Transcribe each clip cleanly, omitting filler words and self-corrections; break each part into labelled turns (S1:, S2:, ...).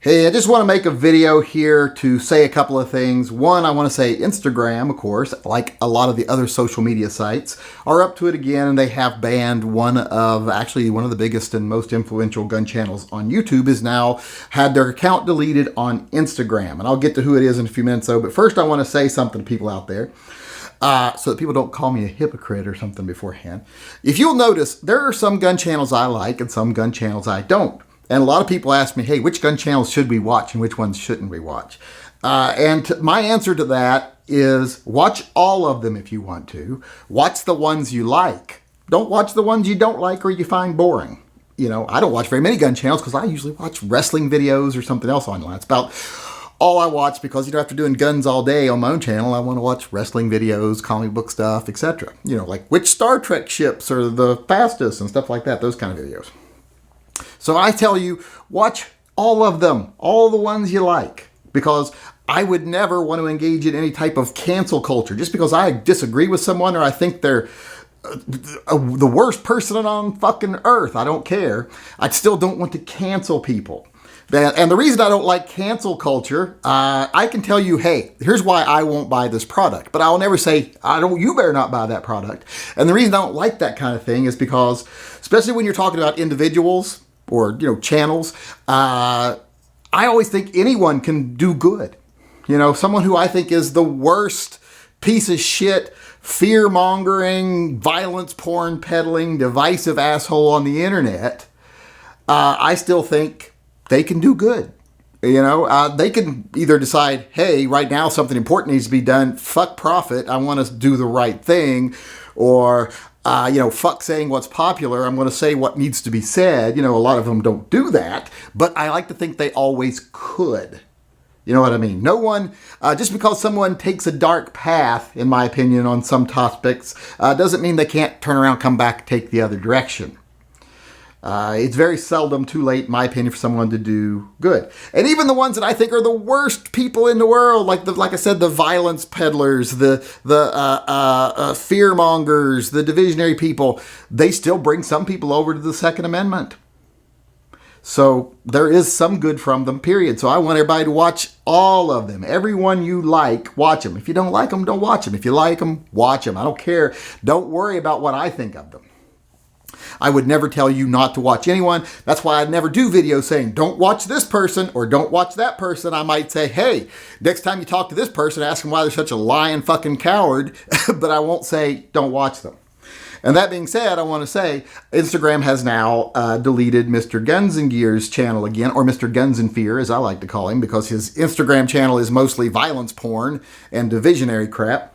S1: Hey, I just want to make a video here to say a couple of things. One, I want to say Instagram, of course, like a lot of the other social media sites, are up to it again, and they have banned one of the biggest and most influential gun channels on YouTube is now had their account deleted on Instagram. And I'll get to who it is in a few minutes, though. But first, I want to say something to people out there. So that people don't call me a hypocrite or something beforehand. If you'll notice, there are some gun channels I like and some gun channels I don't. And a lot of people ask me, hey, which gun channels should we watch and which ones shouldn't we watch? My answer to that is watch all of them if you want to. Watch the ones you like. Don't watch the ones you don't like or you find boring. You know, I don't watch very many gun channels because I usually watch wrestling videos or something else online. It's about all I watch because, after doing guns all day on my own channel, I want to watch wrestling videos, comic book stuff, etc. Like which Star Trek ships are the fastest and stuff like that, those kind of videos. So I tell you, watch all of them, all the ones you like, because I would never want to engage in any type of cancel culture. Just because I disagree with someone or I think they're the worst person on fucking earth, I don't care. I still don't want to cancel people. And the reason I don't like cancel culture, I can tell you, hey, here's why I won't buy this product. But I'll never say, you better not buy that product. And the reason I don't like that kind of thing is because, especially when you're talking about individuals, or, channels, I always think anyone can do good. Someone who I think is the worst piece of shit, fear-mongering, violence porn peddling, divisive asshole on the internet, I still think they can do good. They can either decide, hey, right now something important needs to be done, fuck profit, I want to do the right thing, or fuck saying what's popular, I'm going to say what needs to be said. A lot of them don't do that, but I like to think they always could. You know what I mean? No one, just because someone takes a dark path, in my opinion, on some topics, doesn't mean they can't turn around, come back, take the other direction. It's very seldom too late, in my opinion, for someone to do good. And even the ones that I think are the worst people in the world, like I said, the violence peddlers, the fear-mongers, the divisionary people, they still bring some people over to the Second Amendment. So there is some good from them, period. So I want everybody to watch all of them. Everyone you like, watch them. If you don't like them, don't watch them. If you like them, watch them. I don't care. Don't worry about what I think of them. I would never tell you not to watch anyone. That's why I'd never do videos saying, don't watch this person or don't watch that person. I might say, hey, next time you talk to this person, ask them why they're such a lying fucking coward. But I won't say, don't watch them. And that being said, I want to say Instagram has now deleted Mr. Guns and Gear's channel again, or Mr. Guns and Fear, as I like to call him, because his Instagram channel is mostly violence porn and divisionary crap.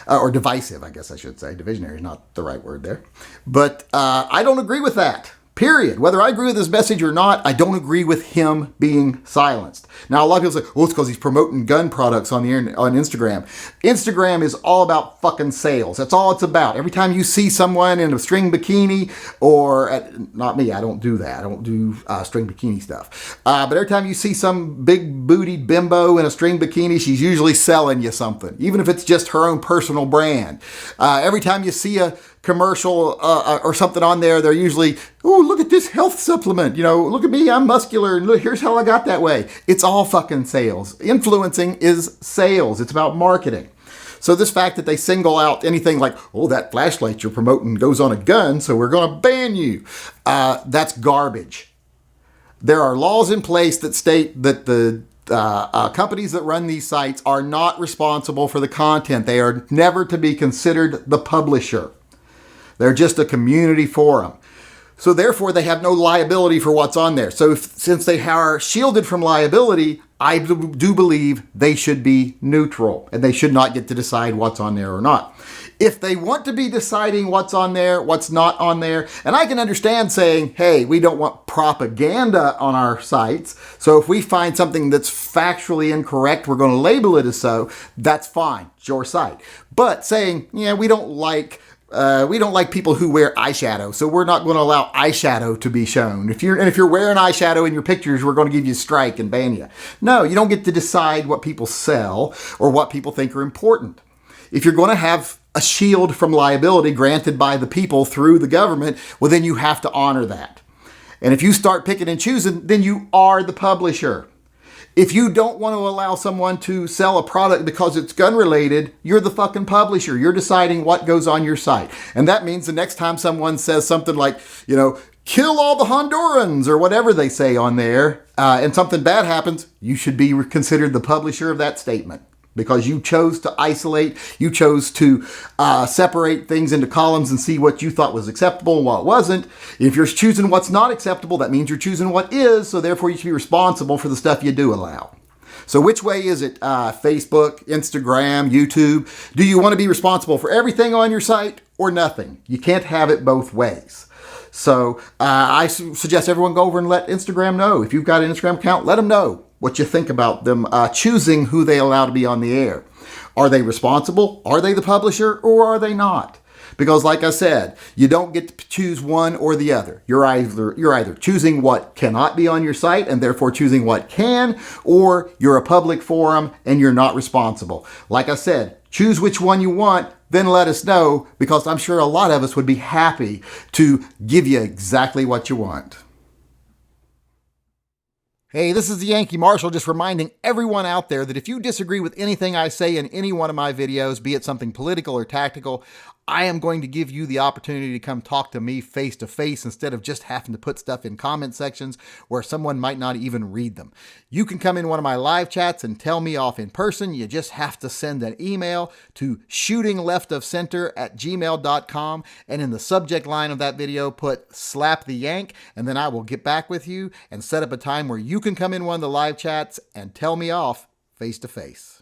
S1: Or divisive, I guess I should say. Divisionary is not the right word there. But I don't agree with that. Period. Whether I agree with his message or not, I don't agree with him being silenced. Now, a lot of people say, it's because he's promoting gun products on Instagram. Instagram is all about fucking sales. That's all it's about. Every time you see someone in a string bikini, or, not me, I don't do that. I don't do string bikini stuff. But every time you see some big-bootied bimbo in a string bikini, she's usually selling you something, even if it's just her own personal brand. Every time you see a commercial or something on there, they're usually, look at this health supplement. Look at me, I'm muscular, and look, here's how I got that way. It's all fucking sales. Influencing is sales. It's about marketing. So this fact that they single out anything like, that flashlight you're promoting goes on a gun, so we're going to ban you, that's garbage. There are laws in place that state that the companies that run these sites are not responsible for the content. They are never to be considered the publisher. They're just a community forum. So therefore, they have no liability for what's on there. So since they are shielded from liability, I do believe they should be neutral and they should not get to decide what's on there or not. If they want to be deciding what's on there, what's not on there, and I can understand saying, hey, we don't want propaganda on our sites, so if we find something that's factually incorrect, we're going to label it as so, that's fine, it's your site. But saying, we don't like people who wear eyeshadow, so we're not going to allow eyeshadow to be shown. If you're wearing eyeshadow in your pictures, we're going to give you a strike and ban you. No, you don't get to decide what people sell or what people think are important. if you're going to have a shield from liability granted by the people through the government, well, then you have to honor that. And if you start picking and choosing, then you are the publisher. If you don't want to allow someone to sell a product because it's gun related, you're the fucking publisher. You're deciding what goes on your site. And that means the next time someone says something like, kill all the Hondurans or whatever they say on there, and something bad happens, you should be considered the publisher of that statement. Because you chose to isolate, you chose to separate things into columns and see what you thought was acceptable and what wasn't. If you're choosing what's not acceptable, that means you're choosing what is, so therefore you should be responsible for the stuff you do allow. So which way is it? Facebook, Instagram, YouTube? Do you want to be responsible for everything on your site or nothing? You can't have it both ways. So I suggest everyone go over and let Instagram know. If you've got an Instagram account, let them know what you think about them choosing who they allow to be on the air. Are they responsible? Are they the publisher, or are they not? Because like I said, you don't get to choose one or the other. You're either choosing what cannot be on your site and therefore choosing what can, or you're a public forum and you're not responsible. Like I said, choose which one you want, then let us know, because I'm sure a lot of us would be happy to give you exactly what you want. Hey, this is the Yankee Marshal, just reminding everyone out there that if you disagree with anything I say in any one of my videos, be it something political or tactical, I am going to give you the opportunity to come talk to me face to face instead of just having to put stuff in comment sections where someone might not even read them. You can come in one of my live chats and tell me off in person. You just have to send an email to shootingleftofcenter@gmail.com, and in the subject line of that video put slap the yank, and then I will get back with you and set up a time where you can come in one of the live chats and tell me off face to face.